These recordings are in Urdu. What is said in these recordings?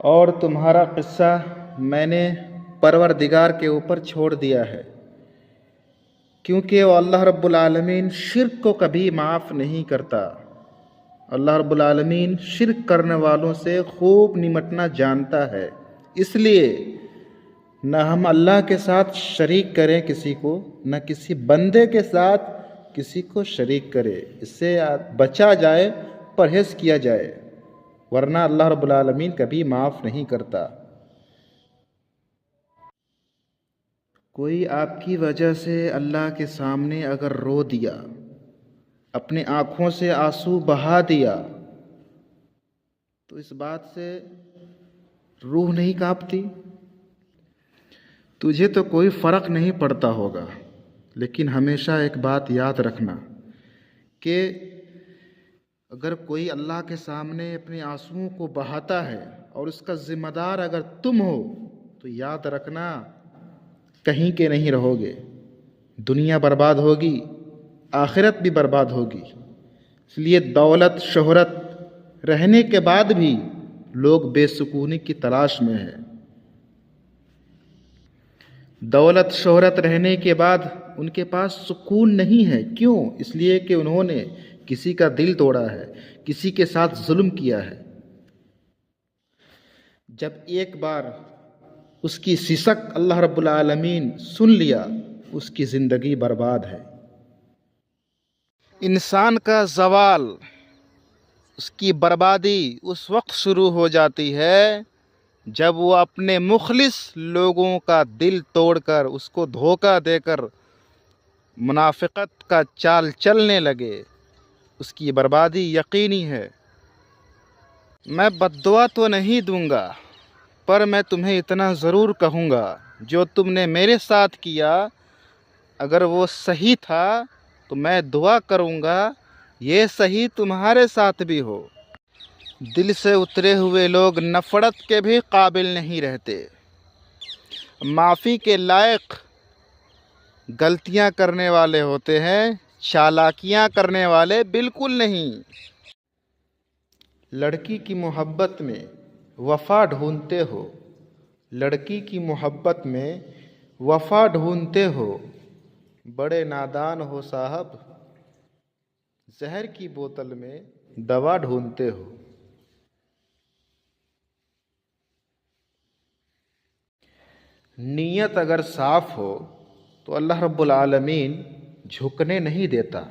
اور تمہارا قصہ میں نے پروردگار کے اوپر چھوڑ دیا ہے، کیونکہ وہ اللہ رب العالمین شرک کو کبھی معاف نہیں کرتا۔ اللہ رب العالمین شرک کرنے والوں سے خوب نمٹنا جانتا ہے، اس لیے نہ ہم اللہ کے ساتھ شریک کریں کسی کو، نہ کسی بندے کے ساتھ کسی کو شریک کرے۔ اس سے بچا جائے، پرہیز کیا جائے، ورنہ اللہ رب العالمین کبھی معاف نہیں کرتا۔ کوئی آپ کی وجہ سے اللہ کے سامنے اگر رو دیا، اپنی آنکھوں سے آنسو بہا دیا، تو اس بات سے روح نہیں کانپتی؟ تجھے تو کوئی فرق نہیں پڑتا ہوگا، لیکن ہمیشہ ایک بات یاد رکھنا کہ اگر کوئی اللہ کے سامنے اپنے آنسوؤں کو بہاتا ہے اور اس کا ذمہ دار اگر تم ہو، تو یاد رکھنا کہیں کے نہیں رہو گے، دنیا برباد ہوگی، آخرت بھی برباد ہوگی۔ اس لیے دولت شہرت رہنے کے بعد بھی لوگ بے سکونی کی تلاش میں ہیں۔ دولت شہرت رہنے کے بعد ان کے پاس سکون نہیں ہے۔ کیوں؟ اس لیے کہ انہوں نے کسی کا دل توڑا ہے، کسی کے ساتھ ظلم کیا ہے۔ جب ایک بار اس کی سسک اللہ رب العالمین سن لیا، اس کی زندگی برباد ہے۔ انسان کا زوال، اس کی بربادی اس وقت شروع ہو جاتی ہے جب وہ اپنے مخلص لوگوں کا دل توڑ کر، اس کو دھوکہ دے کر منافقت کا چال چلنے لگے، اس کی بربادی یقینی ہے۔ میں بد دعا تو نہیں دوں گا، پر میں تمہیں اتنا ضرور کہوں گا، جو تم نے میرے ساتھ کیا اگر وہ صحیح تھا تو میں دعا کروں گا یہ صحیح تمہارے ساتھ بھی ہو۔ دل سے اترے ہوئے لوگ نفرت کے بھی قابل نہیں رہتے، معافی کے لائق غلطیاں کرنے والے ہوتے ہیں، چالاکیاں کرنے والے بالکل نہیں۔ لڑکی کی محبت میں وفا ڈھونڈتے ہو، لڑکی کی محبت میں وفا ڈھونڈتے ہو، بڑے نادان ہو صاحب، زہر کی بوتل میں دوا ڈھونڈتے ہو۔ نیت اگر صاف ہو تو اللہ رب العالمین جھکنے نہیں دیتا،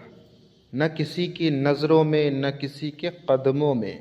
نہ کسی کی نظروں میں، نہ کسی کے قدموں میں۔